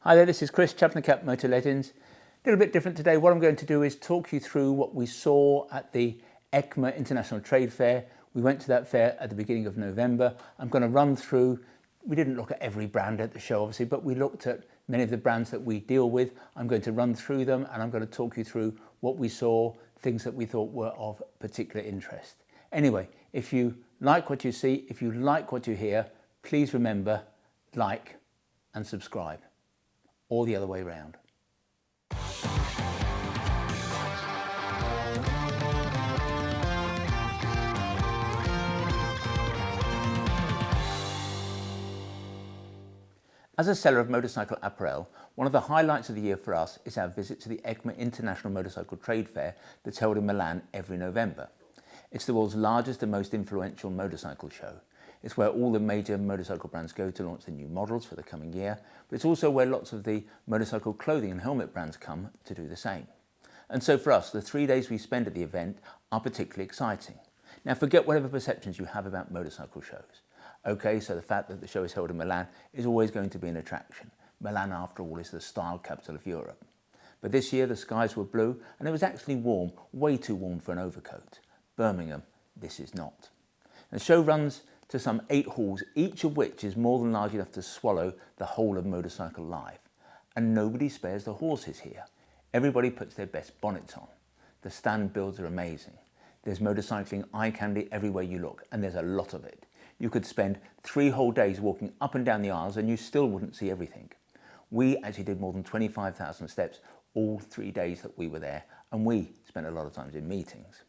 Hi there, this is Chris, Chaplain Cap Motor Legends. A little bit different today. What I'm going to do is talk you through what we saw at the EICMA International Trade Fair. We went to that fair at the beginning of November. I'm going to run through, we didn't look at every brand at the show obviously, but we looked at many of the brands that we deal with. I'm going to run through them and I'm going to talk you through what we saw, things that we thought were of particular interest. Anyway, if you like what you see, if you like what you hear, please remember, like and subscribe. Or the other way round. As a seller of motorcycle apparel, one of the highlights of the year for us is our visit to the EICMA International Motorcycle Trade Fair that's held in Milan every November. It's the world's largest and most influential motorcycle show. It's where all the major motorcycle brands go to launch their new models for the coming year, but it's also where lots of the motorcycle clothing and helmet brands come to do the same. And so for us, the 3 days we spend at the event are particularly exciting. Now forget whatever perceptions you have about motorcycle shows. Okay, so the fact that the show is held in Milan is always going to be an attraction. Milan, after all, is the style capital of Europe. But this year the skies were blue and it was actually warm, way too warm for an overcoat. Birmingham, this is not. The show runs to some 8 halls, each of which is more than large enough to swallow the whole of motorcycle life. And nobody spares the horses here. Everybody puts their best bonnets on. The stand builds are amazing. There's motorcycling eye candy everywhere you look, and there's a lot of it. You could spend 3 whole days walking up and down the aisles and you still wouldn't see everything. We actually did more than 25,000 steps all 3 days that we were there, and we spent a lot of time in meetings.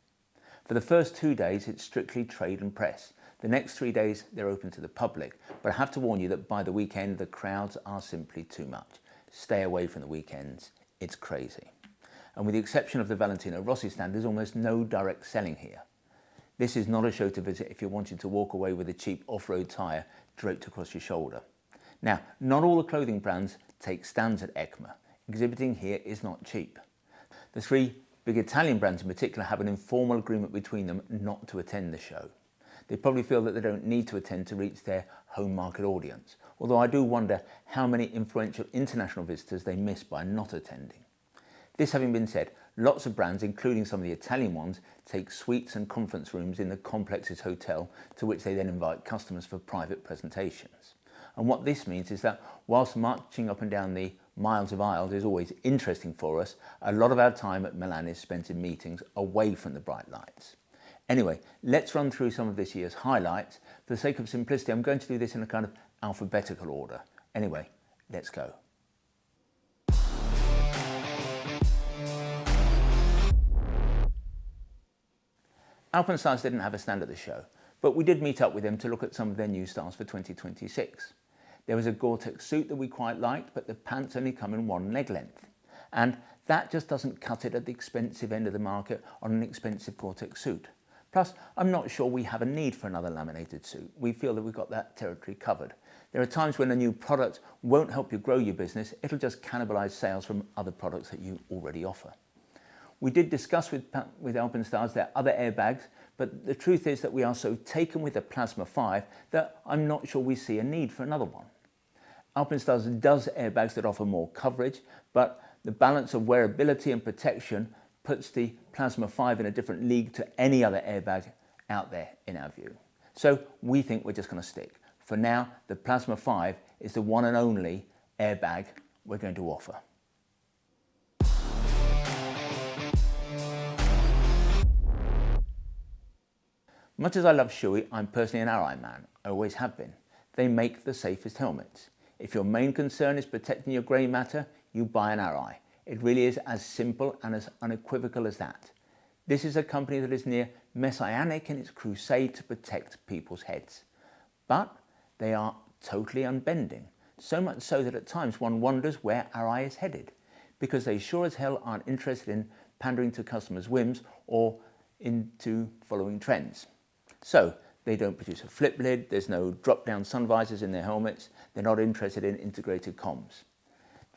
For the first 2 days, it's strictly trade and press. The next 3 days, they're open to the public, but I have to warn you that by the weekend, the crowds are simply too much. Stay away from the weekends, it's crazy. And with the exception of the Valentino Rossi stand, there's almost no direct selling here. This is not a show to visit if you're wanting to walk away with a cheap off-road tyre draped across your shoulder. Now, not all the clothing brands take stands at EICMA. Exhibiting here is not cheap. The 3 big Italian brands in particular have an informal agreement between them not to attend the show. They probably feel that they don't need to attend to reach their home market audience, although I do wonder how many influential international visitors they miss by not attending. This having been said, lots of brands, including some of the Italian ones, take suites and conference rooms in the complex's hotel, to which they then invite customers for private presentations. And what this means is that whilst marching up and down the miles of aisles is always interesting for us, a lot of our time at Milan is spent in meetings away from the bright lights. Anyway, let's run through some of this year's highlights. For the sake of simplicity, I'm going to do this in a kind of alphabetical order. Anyway, let's go. Alpinestars didn't have a stand at the show, but we did meet up with them to look at some of their new styles for 2026. There was a Gore-Tex suit that we quite liked, but the pants only come in 1 leg length. And that just doesn't cut it at the expensive end of the market on an expensive Gore-Tex suit. Plus, I'm not sure we have a need for another laminated suit. We feel that we've got that territory covered. There are times when a new product won't help you grow your business, it'll just cannibalise sales from other products that you already offer. We did discuss with Alpinestars their other airbags, but the truth is that we are so taken with the Plasma 5 that I'm not sure we see a need for another one. Alpinestars does airbags that offer more coverage, but the balance of wearability and protection puts the Plasma 5 in a different league to any other airbag out there in our view. So we think we're just going to stick. For now, the Plasma 5 is the one and only airbag we're going to offer. Much as I love Shoei, I'm personally an Arai man. I always have been. They make the safest helmets. If your main concern is protecting your grey matter, you buy an Arai. It really is as simple and as unequivocal as that. This is a company that is near messianic in its crusade to protect people's heads. But they are totally unbending, so much so that at times one wonders where Arai is headed, because they sure as hell aren't interested in pandering to customers' whims or into following trends. So they don't produce a flip lid, there's no drop-down sun visors in their helmets, they're not interested in integrated comms.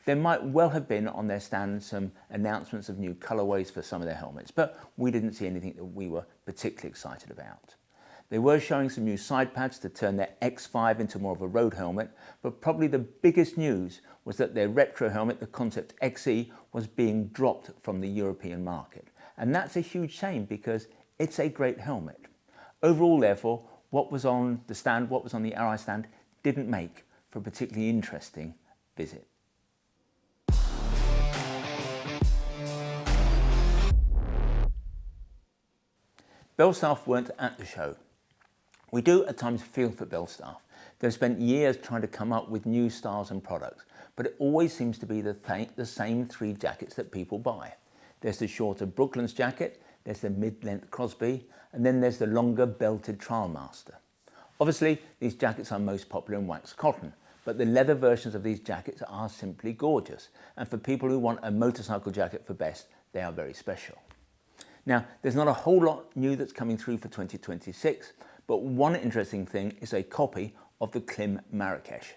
There might well have been on their stand some announcements of new colourways for some of their helmets, but we didn't see anything that we were particularly excited about. They were showing some new side pads to turn their X5 into more of a road helmet, but probably the biggest news was that their retro helmet, the Concept XE, was being dropped from the European market. And that's a huge shame because it's a great helmet. Overall, therefore, what was on the stand, what was on the Arai stand, didn't make for a particularly interesting visit. Belstaff weren't at the show. We do at times feel for Belstaff. They've spent years trying to come up with new styles and products, but it always seems to be the same three jackets that people buy. There's the shorter Brooklands jacket, there's the mid-length Crosby, and then there's the longer belted Trialmaster. Obviously, these jackets are most popular in waxed cotton, but the leather versions of these jackets are simply gorgeous. And for people who want a motorcycle jacket for best, they are very special. Now, there's not a whole lot new that's coming through for 2026, but one interesting thing is a copy of the Klim Marrakesh.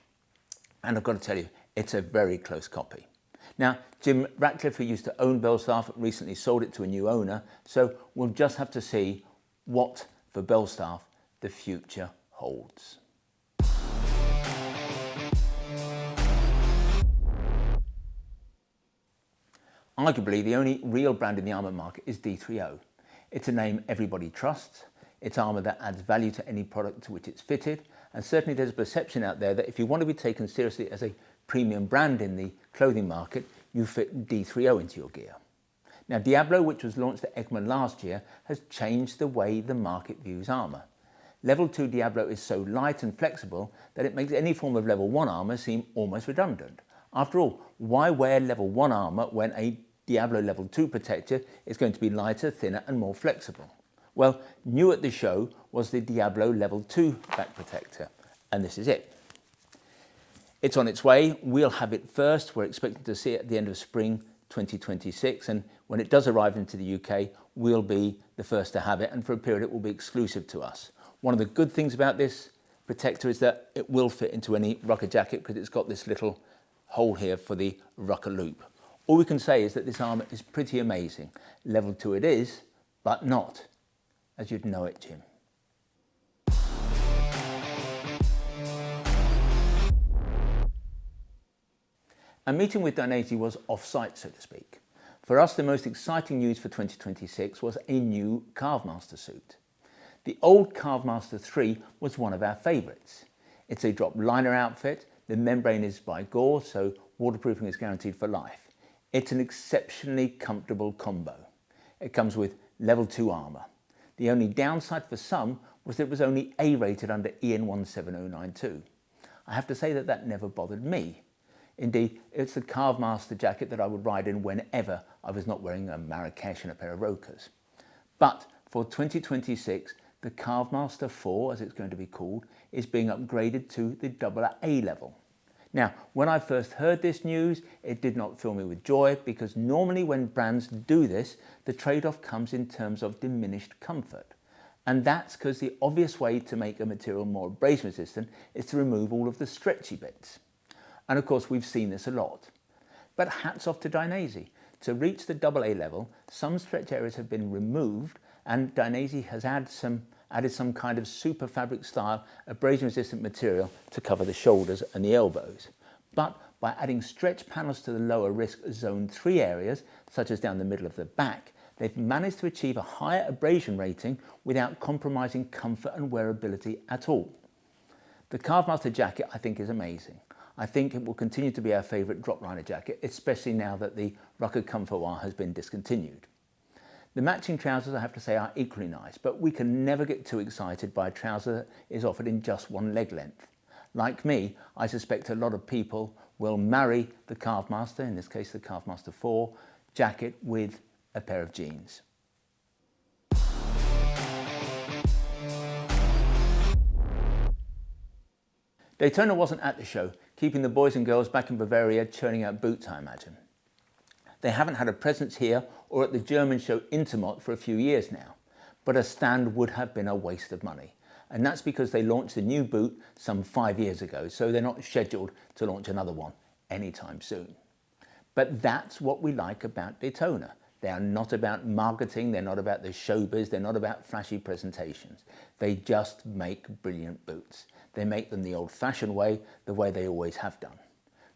And I've got to tell you, it's a very close copy. Now, Jim Ratcliffe, who used to own Belstaff, recently sold it to a new owner, so we'll just have to see what, for Belstaff, the future holds. Arguably, the only real brand in the armour market is D3O. It's a name everybody trusts. It's armour that adds value to any product to which it's fitted. And certainly there's a perception out there that if you want to be taken seriously as a premium brand in the clothing market, you fit D3O into your gear. Now, Diablo, which was launched at EICMA last year, has changed the way the market views armour. Level 2 Diablo is so light and flexible that it makes any form of level 1 armour seem almost redundant. After all, why wear level 1 armour when a Diablo level 2 protector is going to be lighter, thinner and more flexible? Well, new at the show was the Diablo level 2 back protector, and this is it. It's on its way. We'll have it first. We're expecting to see it at the end of spring 2026, and when it does arrive into the UK, we'll be the first to have it, and for a period it will be exclusive to us. One of the good things about this protector is that it will fit into any Rukka jacket because it's got this little hole here for the Rukka loop. All we can say is that this armour is pretty amazing. Level 2 it is, but not as you'd know it, Jim. Our meeting with Dainese was off-site, so to speak. For us, the most exciting news for 2026 was a new Carvemaster suit. The old Carvemaster 3 was one of our favourites. It's a drop liner outfit. The membrane is by Gore, so waterproofing is guaranteed for life. It's an exceptionally comfortable combo. It comes with level 2 armour. The only downside for some was that it was only A-rated under EN 17092. I have to say that that never bothered me. Indeed, it's the Carvemaster jacket that I would ride in whenever I was not wearing a Marrakesh and a pair of Rokers. But for 2026, the Carvemaster 4, as it's going to be called, is being upgraded to the AA level. Now, when I first heard this news, it did not fill me with joy because normally when brands do this, the trade-off comes in terms of diminished comfort. And that's because the obvious way to make a material more abrasion resistant is to remove all of the stretchy bits. And of course, we've seen this a lot. But hats off to Dainese. To reach the AA level, some stretch areas have been removed and Dainese has added some kind of super fabric style abrasion resistant material to cover the shoulders and the elbows. But by adding stretch panels to the lower risk zone 3 areas, such as down the middle of the back, they've managed to achieve a higher abrasion rating without compromising comfort and wearability at all. The Carvemaster jacket I think is amazing. I think it will continue to be our favourite drop liner jacket, especially now that the Rukka Comfort has been discontinued. The matching trousers, I have to say, are equally nice, but we can never get too excited by a trouser that is offered in just one leg length. Like me, I suspect a lot of people will marry the Carvemaster, in this case the Carvemaster 4, jacket with a pair of jeans. Daytona wasn't at the show, keeping the boys and girls back in Bavaria churning out boots, I imagine. They haven't had a presence here or at the German show Intermot for a few years now, but a stand would have been a waste of money. And that's because they launched a new boot some 5 years ago, so they're not scheduled to launch another one anytime soon. But that's what we like about Daytona. They are not about marketing, they're not about the showbiz, they're not about flashy presentations. They just make brilliant boots. They make them the old-fashioned way, the way they always have done.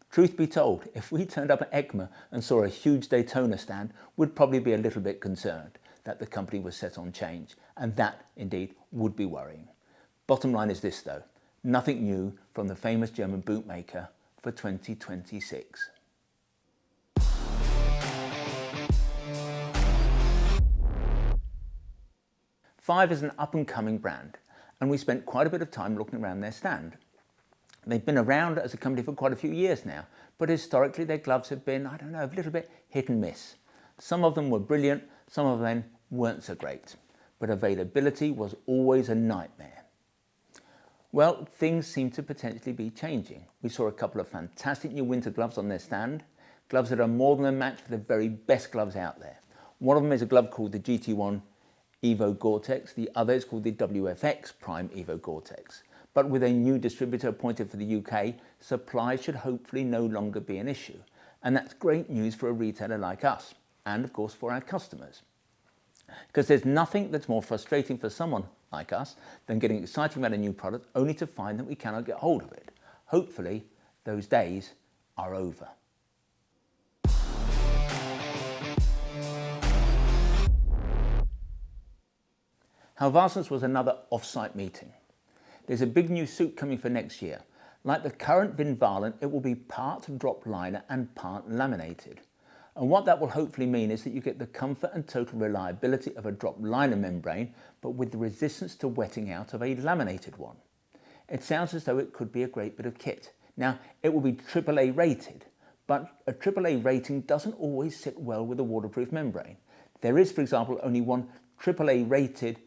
Truth be told, if we turned up at EICMA and saw a huge Daytona stand, we'd probably be a little bit concerned that the company was set on change, and that, indeed, would be worrying. Bottom line is this, though, nothing new from the famous German bootmaker for 2026. Five is an up-and-coming brand, and we spent quite a bit of time looking around their stand. They've been around as a company for quite a few years now, but historically their gloves have been, I don't know, a little bit hit and miss. Some of them were brilliant, some of them weren't so great, but availability was always a nightmare. Well, things seem to potentially be changing. We saw a couple of fantastic new winter gloves on their stand, gloves that are more than a match for the very best gloves out there. One of them is a glove called the GT1 Evo Gore-Tex, the other is called the WFX Prime Evo Gore-Tex. But with a new distributor appointed for the UK, supply should hopefully no longer be an issue. And that's great news for a retailer like us, and of course for our customers. Because there's nothing that's more frustrating for someone like us than getting excited about a new product only to find that we cannot get hold of it. Hopefully, those days are over. Halvarssons was another off-site meeting. There's a big new suit coming for next year. Like the current Vinvalen, it will be part drop liner and part laminated. And what that will hopefully mean is that you get the comfort and total reliability of a drop liner membrane, but with the resistance to wetting out of a laminated one. It sounds as though it could be a great bit of kit. Now, it will be AAA rated, but a AAA rating doesn't always sit well with a waterproof membrane. There is, for example, only one AAA rated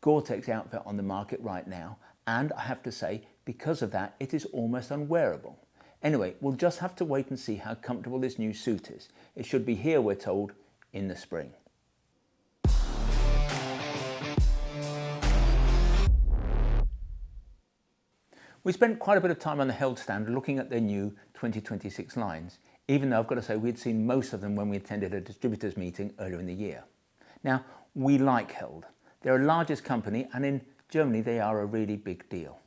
Gore-Tex outfit on the market right now, and I have to say, because of that, it is almost unwearable. Anyway, we'll just have to wait and see how comfortable this new suit is. It should be here, we're told, in the spring. We spent quite a bit of time on the Held stand looking at their new 2026 lines, even though I've got to say we'd seen most of them when we attended a distributors meeting earlier in the year. Now, we like Held. They're a largest company, and in Germany they are a really big deal.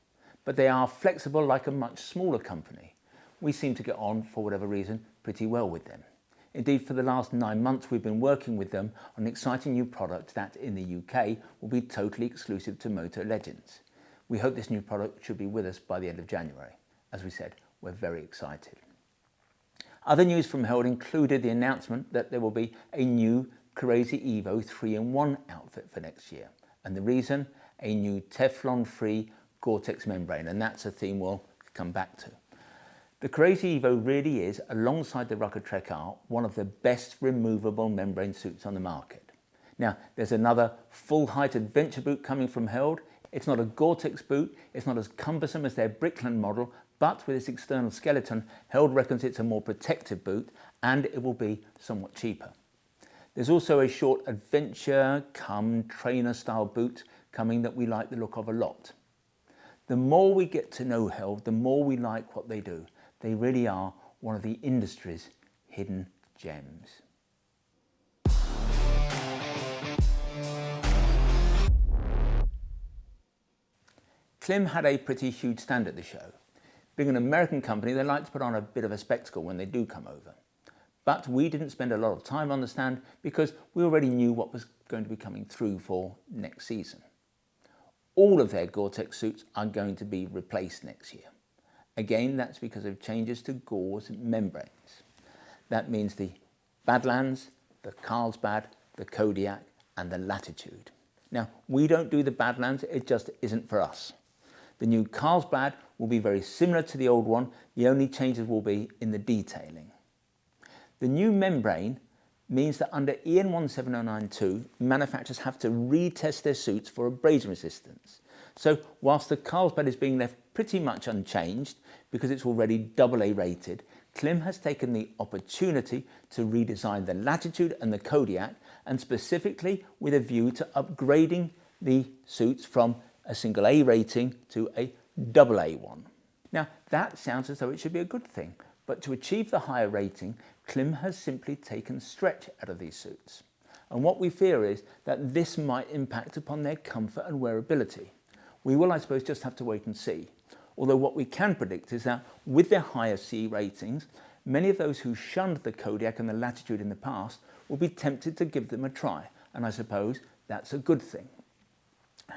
But they are flexible like a much smaller company. We seem to get on, for whatever reason, pretty well with them. Indeed, for the last 9 months we've been working with them on an exciting new product that in the UK will be totally exclusive to Moto Legends. We hope this new product should be with us by the end of January. As we said, we're very excited. Other news from Held included the announcement that there will be a new Crazy Evo 3-in-1 outfit for next year. And the reason? A new Teflon-free Gore-Tex membrane, and that's a theme we'll come back to. The Crazy Evo really is, alongside the Rukka Trek R, one of the best removable membrane suits on the market. Now, there's another full-height adventure boot coming from Held. It's not a Gore-Tex boot, it's not as cumbersome as their Brickland model, but with its external skeleton, Held reckons it's a more protective boot, and it will be somewhat cheaper. There's also a short adventure come trainer style boot coming that we like the look of a lot. The more we get to know Held, the more we like what they do. They really are one of the industry's hidden gems. Klim had a pretty huge stand at the show. Being an American company, they like to put on a bit of a spectacle when they do come over. But we didn't spend a lot of time on the stand because we already knew what was going to be coming through for next season. All of their Gore-Tex suits are going to be replaced next year. Again, that's because of changes to Gore's membranes. That means the Badlands, the Carlsbad, the Kodiak and the Latitude. Now, we don't do the Badlands, it just isn't for us. The new Carlsbad will be very similar to the old one, the only changes will be in the detailing. The new membrane means that under EN 17092, manufacturers have to retest their suits for abrasion resistance. So whilst the Carlsbad is being left pretty much unchanged because it's already AA rated, Klim has taken the opportunity to redesign the Latitude and the Kodiak, and specifically with a view to upgrading the suits from a single A rating to a AA one. Now that sounds as though it should be a good thing, but to achieve the higher rating, Klim has simply taken stretch out of these suits. and what we fear is that this might impact upon their comfort and wearability. We will, I suppose, just have to wait and see. Although what we can predict is that with their higher C ratings, many of those who shunned the Kodiak and the Latitude in the past will be tempted to give them a try, and I suppose that's a good thing.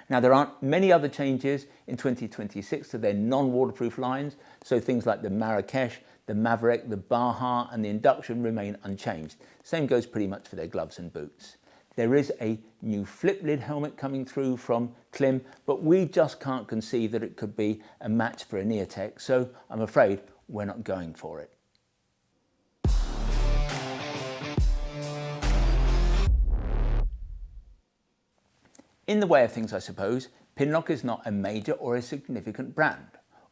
Now, there aren't many other changes in 2026 to their non-waterproof lines, so things like the Marrakesh, the Maverick, the Baja and the Induction remain unchanged. Same goes pretty much for their gloves and boots. There is a new flip lid helmet coming through from Klim, but we just can't conceive that it could be a match for a Neotech, so I'm afraid we're not going for it. In the way of things, I suppose, Pinlock is not a major or a significant brand,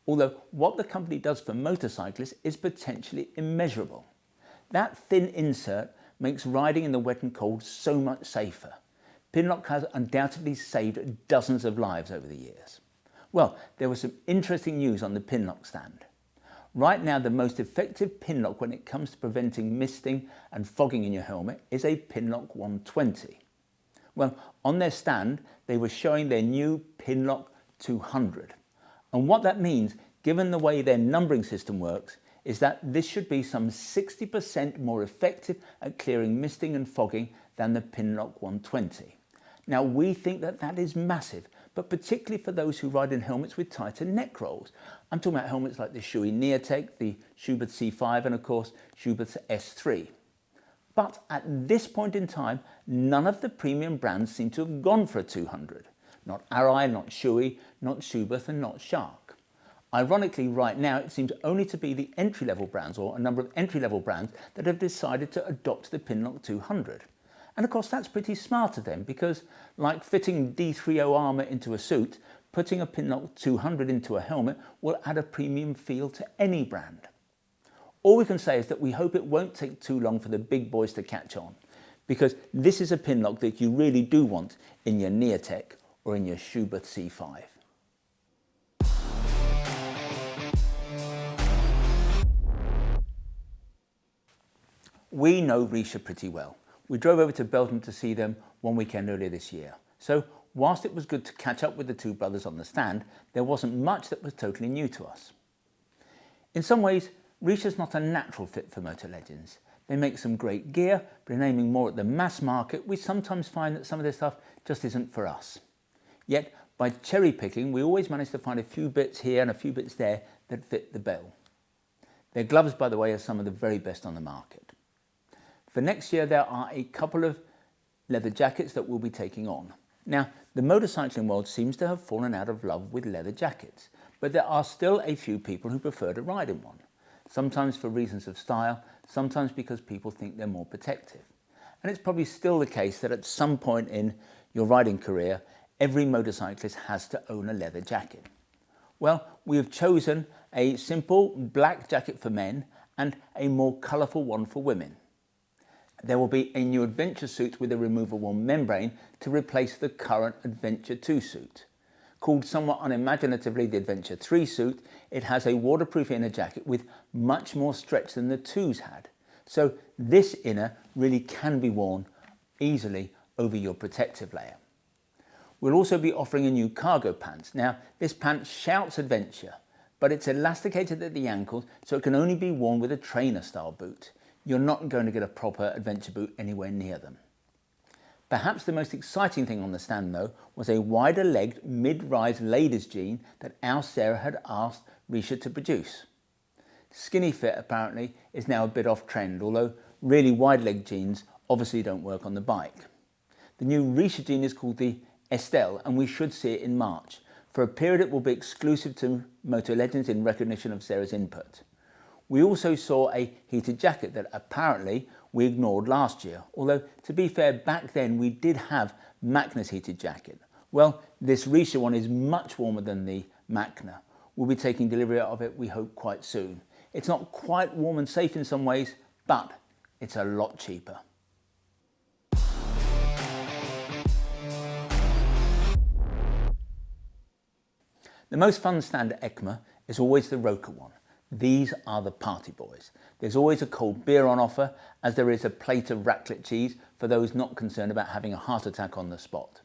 although what the company does for motorcyclists is potentially immeasurable. That thin insert makes riding in the wet and cold so much safer. Pinlock has undoubtedly saved dozens of lives over the years. Well, there was some interesting news on the Pinlock stand. Right now, the most effective Pinlock when it comes to preventing misting and fogging in your helmet is a Pinlock 120. Well, on their stand, they were showing their new Pinlock 200. And what that means, given the way their numbering system works, is that this should be some 60% more effective at clearing misting and fogging than the Pinlock 120. Now, we think that that is massive, but particularly for those who ride in helmets with tighter neck rolls. I'm talking about helmets like the Shoei Neotech, the Schuberth C5, and of course, Schuberth's S3. But at this point in time, none of the premium brands seem to have gone for a 200. Not Arai, not Shoei, not Schuberth, and not Shark. Ironically, right now, it seems only to be the entry-level brands, or a number of entry-level brands, that have decided to adopt the Pinlock 200. And of course, that's pretty smart of them, because like fitting D30 armour into a suit, putting a Pinlock 200 into a helmet will add a premium feel to any brand. All we can say is that we hope it won't take too long for the big boys to catch on, because this is a Pinlock that you really do want in your Neotech or in your Schuberth C5. We know Richa pretty well. We drove over to Belgium to see them one weekend earlier this year. So whilst it was good to catch up with the two brothers on the stand, there wasn't much that was totally new to us. In some ways, Richa's not a natural fit for Motor Legends. They make some great gear, but in aiming more at the mass market, we sometimes find that some of their stuff just isn't for us. Yet, by cherry picking, we always manage to find a few bits here and a few bits there that fit the bill. Their gloves, by the way, are some of the very best on the market. For next year, there are a couple of leather jackets that we'll be taking on. Now, the motorcycling world seems to have fallen out of love with leather jackets, but there are still a few people who prefer to ride in one. Sometimes for reasons of style, sometimes because people think they're more protective. And it's probably still the case that at some point in your riding career, every motorcyclist has to own a leather jacket. Well, we have chosen a simple black jacket for men and a more colourful one for women. There will be a new Adventure suit with a removable membrane to replace the current Adventure 2 suit. Called somewhat unimaginatively the Adventure 3 suit, it has a waterproof inner jacket with much more stretch than the 2s had. So this inner really can be worn easily over your protective layer. We'll also be offering a new cargo pants. Now, this pant shouts adventure, but it's elasticated at the ankles, so it can only be worn with a trainer-style boot. You're not going to get a proper adventure boot anywhere near them. Perhaps the most exciting thing on the stand, though, was a wider-legged mid-rise ladies jean that our Sarah had asked Richa to produce. Skinny fit, apparently, is now a bit off-trend, although really wide-leg jeans obviously don't work on the bike. The new Richa jean is called the Estelle, and we should see it in March. For a period, it will be exclusive to Motor Legends in recognition of Sarah's input. We also saw a heated jacket that apparently we ignored last year, although to be fair, back then we did have Machna's heated jacket. Well, this Richa one is much warmer than the Machna. We'll be taking delivery of it, we hope, quite soon. It's not quite warm and safe in some ways, but it's a lot cheaper. The most fun stand at EICMA is always the Roker one. These are the party boys. There's always a cold beer on offer, as there is a plate of raclette cheese for those not concerned about having a heart attack on the spot.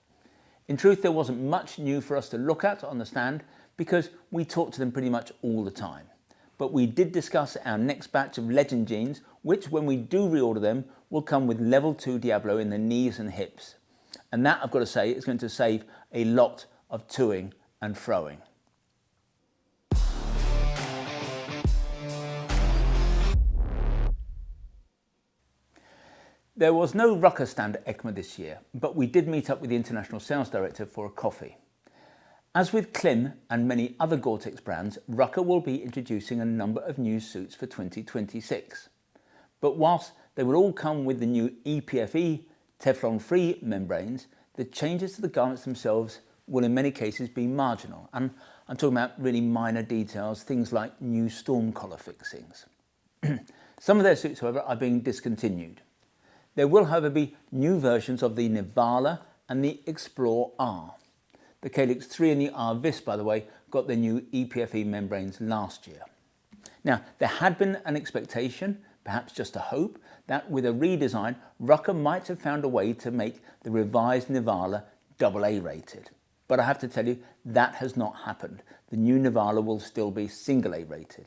In truth, there wasn't much new for us to look at on the stand because we talked to them pretty much all the time. But we did discuss our next batch of Legend jeans, which when we do reorder them, will come with level 2 Diablo in the knees and hips. And that, I've got to say, is going to save a lot of toing and froing. There was no Rukka stand at EICMA this year, but we did meet up with the International Sales Director for a coffee. As with Klim and many other Gore-Tex brands, Rukka will be introducing a number of new suits for 2026. But whilst they will all come with the new EPFE Teflon-free membranes, the changes to the garments themselves will in many cases be marginal. And I'm talking about really minor details, things like new storm collar fixings. Some of their suits, however, are being discontinued. There will, however, be new versions of the Nivala and the Explore R. The Calyx 3 and the R Vis, by the way, got their new EPFE membranes last year. Now, there had been an expectation, perhaps just a hope, that with a redesign, Rukka might have found a way to make the revised Nivala AA rated. But I have to tell you, that has not happened. The new Nivala will still be A rated.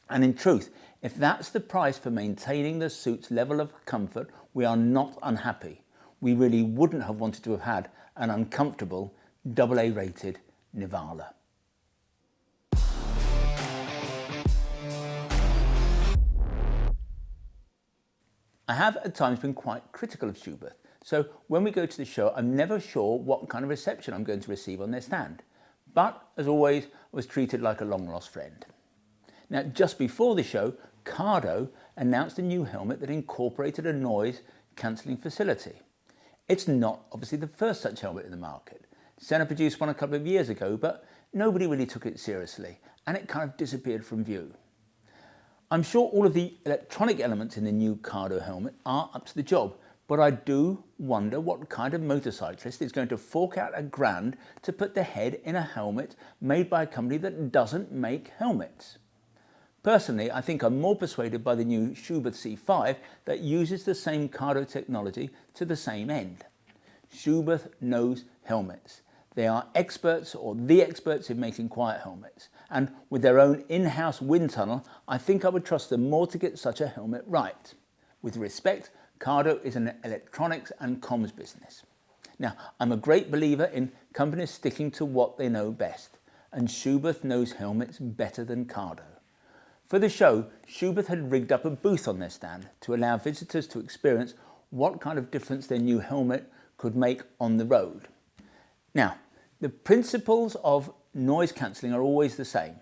And in truth, if that's the price for maintaining the suit's level of comfort, we are not unhappy. We really wouldn't have wanted to have had an uncomfortable AA rated Nivala. I have at times been quite critical of Schuberth, so when we go to the show, I'm never sure what kind of reception I'm going to receive on their stand. But, as always, I was treated like a long-lost friend. Now, just before the show, Cardo announced a new helmet that incorporated a noise-cancelling facility. It's not obviously the first such helmet in the market. Senna produced one a couple of years ago, but nobody really took it seriously, and it kind of disappeared from view. I'm sure all of the electronic elements in the new Cardo helmet are up to the job, but I do wonder what kind of motorcyclist is going to fork out $1,000 to put their head in a helmet made by a company that doesn't make helmets. Personally, I think I'm more persuaded by the new Schuberth C5 that uses the same Cardo technology to the same end. Schuberth knows helmets. They are experts, or the experts, in making quiet helmets. And with their own in-house wind tunnel, I think I would trust them more to get such a helmet right. With respect, Cardo is an electronics and comms business. Now, I'm a great believer in companies sticking to what they know best, and Schuberth knows helmets better than Cardo. For the show, Schuberth had rigged up a booth on their stand to allow visitors to experience what kind of difference their new helmet could make on the road. Now, the principles of noise cancelling are always the same.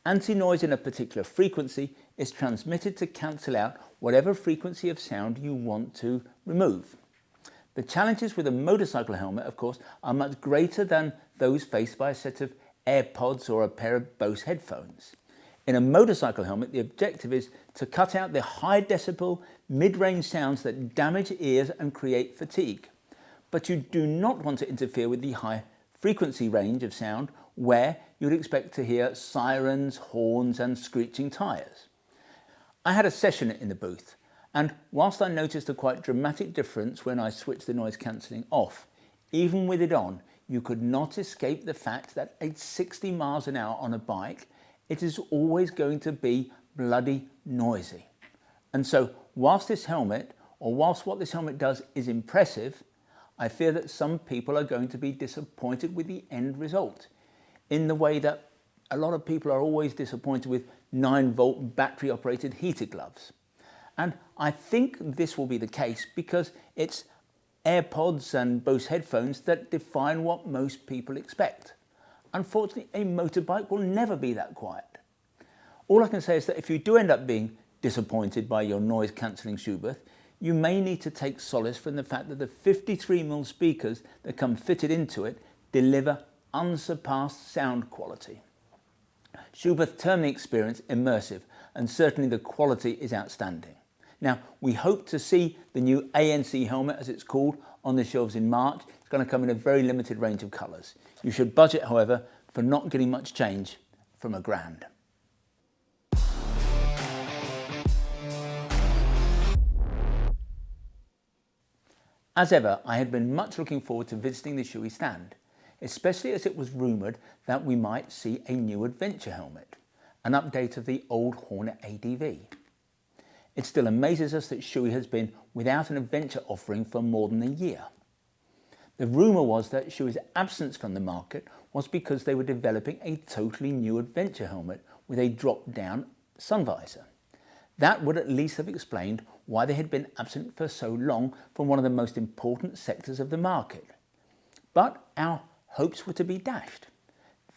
Anti-noise in a particular frequency is transmitted to cancel out whatever frequency of sound you want to remove. The challenges with a motorcycle helmet, of course, are much greater than those faced by a set of AirPods or a pair of Bose headphones. In a motorcycle helmet, the objective is to cut out the high decibel, mid-range sounds that damage ears and create fatigue. But you do not want to interfere with the high frequency range of sound where you'd expect to hear sirens, horns and screeching tyres. I had a session in the booth, and whilst I noticed a quite dramatic difference when I switched the noise cancelling off, even with it on, you could not escape the fact that at 60 miles an hour on a bike, it is always going to be bloody noisy. And so whilst what this helmet does is impressive, I fear that some people are going to be disappointed with the end result, in the way that a lot of people are always disappointed with 9-volt battery-operated heated gloves. And I think this will be the case because it's AirPods and Bose headphones that define what most people expect. Unfortunately, a motorbike will never be that quiet. All I can say is that if you do end up being disappointed by your noise-cancelling Schuberth, you may need to take solace from the fact that the 53mm speakers that come fitted into it deliver unsurpassed sound quality. Schuberth termed the experience immersive, and certainly the quality is outstanding. Now, we hope to see the new ANC helmet, as it's called, on the shelves in March. It's going to come in a very limited range of colours. You should budget, however, for not getting much change from $1,000. As ever, I had been much looking forward to visiting the Shoei stand, especially as it was rumoured that we might see a new adventure helmet, an update of the old Hornet ADV. It still amazes us that Shoei has been without an adventure offering for more than a year. The rumour was that Shoei's absence from the market was because they were developing a totally new adventure helmet with a drop-down sun visor. That would at least have explained why they had been absent for so long from one of the most important sectors of the market. But our hopes were to be dashed.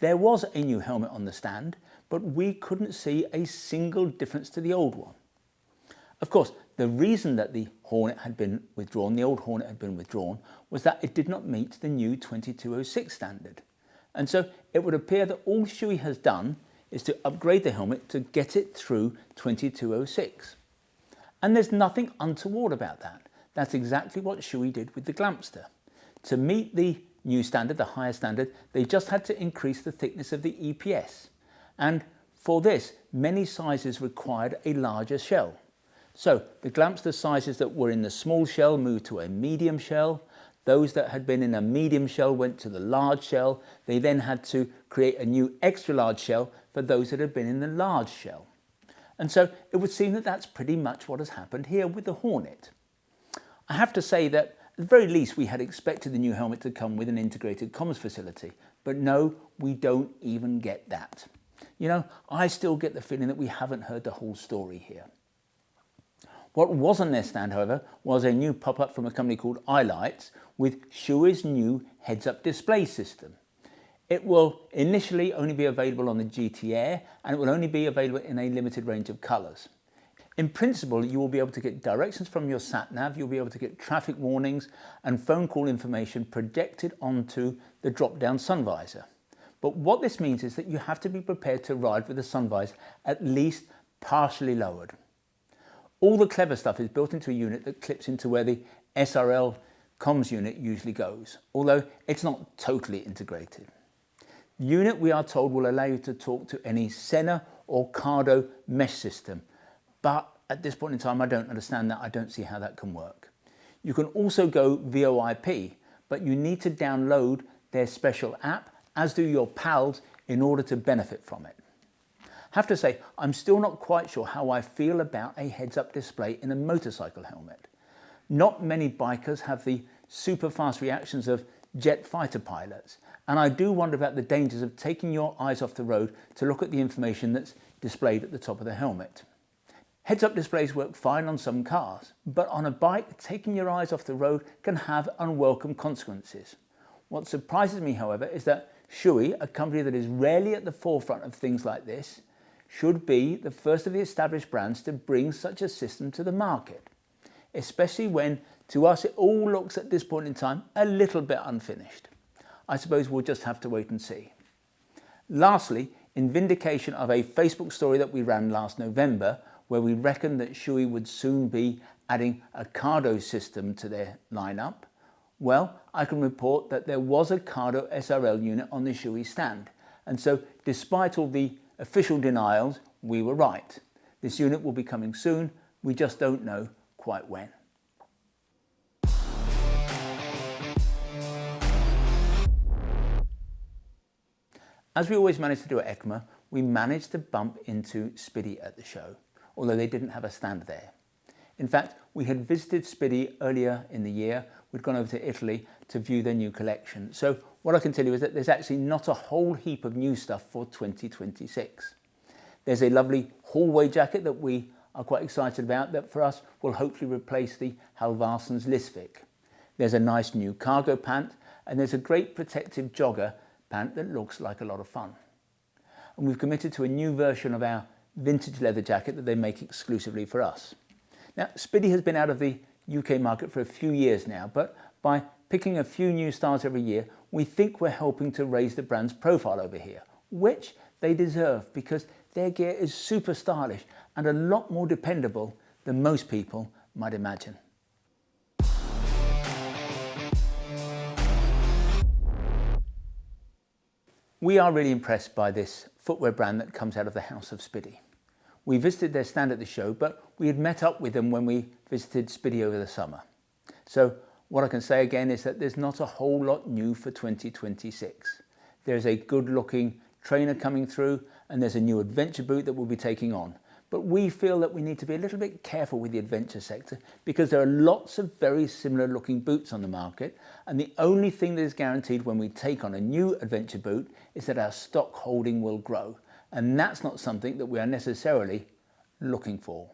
There was a new helmet on the stand, but we couldn't see a single difference to the old one. Of course, the reason that the old Hornet had been withdrawn, was that it did not meet the new 2206 standard. And so it would appear that all Shoei has done is to upgrade the helmet to get it through 2206. And there's nothing untoward about that. That's exactly what Shoei did with the Glampster. To meet the new standard, the higher standard, they just had to increase the thickness of the EPS. And for this, many sizes required a larger shell. So the Glampster sizes that were in the small shell moved to a medium shell. Those that had been in a medium shell went to the large shell. They then had to create a new extra large shell for those that had been in the large shell. And so it would seem that that's pretty much what has happened here with the Hornet. I have to say that at the very least we had expected the new helmet to come with an integrated comms facility, but no, we don't even get that. You know, I still get the feeling that we haven't heard the whole story here. What was on their stand, however, was a new pop-up from a company called Arai with Shoei's new heads-up display system. It will initially only be available on the GT Air, and it will only be available in a limited range of colours. In principle, you will be able to get directions from your sat-nav, you'll be able to get traffic warnings and phone call information projected onto the drop-down sun visor. But what this means is that you have to be prepared to ride with the sun visor at least partially lowered. All the clever stuff is built into a unit that clips into where the SRL comms unit usually goes, although it's not totally integrated. The unit, we are told, will allow you to talk to any Senna or Cardo mesh system, but at this point in time I don't understand that. I don't see how that can work. You can also go VoIP, but you need to download their special app, as do your pals, in order to benefit from it. I have to say, I'm still not quite sure how I feel about a heads-up display in a motorcycle helmet. Not many bikers have the super fast reactions of jet fighter pilots, and I do wonder about the dangers of taking your eyes off the road to look at the information that's displayed at the top of the helmet. Heads-up displays work fine on some cars, but on a bike, taking your eyes off the road can have unwelcome consequences. What surprises me, however, is that Shoei, a company that is rarely at the forefront of things like this, should be the first of the established brands to bring such a system to the market, especially when, to us, it all looks at this point in time a little bit unfinished. I suppose we'll just have to wait and see. Lastly, in vindication of a Facebook story that we ran last November, where we reckoned that Shoei would soon be adding a Cardo system to their lineup, well, I can report that there was a Cardo SRL unit on the Shoei stand, and so despite all the official denials, we were right. This unit will be coming soon, we just don't know quite when. As we always manage to do at EICMA, we managed to bump into Spidi at the show, although they didn't have a stand there. In fact, we had visited Spidi earlier in the year. We'd gone over to Italy to view their new collection. So what I can tell you is that there's actually not a whole heap of new stuff for 2026. There's a lovely hallway jacket that we are quite excited about that for us will hopefully replace the Halvarssons Lisvik. There's a nice new cargo pant, and there's a great protective jogger pant that looks like a lot of fun. And we've committed to a new version of our vintage leather jacket that they make exclusively for us. Now, Spidi has been out of the UK market for a few years now, but by picking a few new styles every year, we think we're helping to raise the brand's profile over here, which they deserve because their gear is super stylish and a lot more dependable than most people might imagine. We are really impressed by this footwear brand that comes out of the house of Spidi. We visited their stand at the show, but we had met up with them when we visited Spidi over the summer. So What I can say again is that there's not a whole lot new for 2026. There's a good looking trainer coming through and there's a new adventure boot that we'll be taking on. But we feel that we need to be a little bit careful with the adventure sector because there are lots of very similar looking boots on the market, and the only thing that is guaranteed when we take on a new adventure boot is that our stock holding will grow, and that's not something that we are necessarily looking for.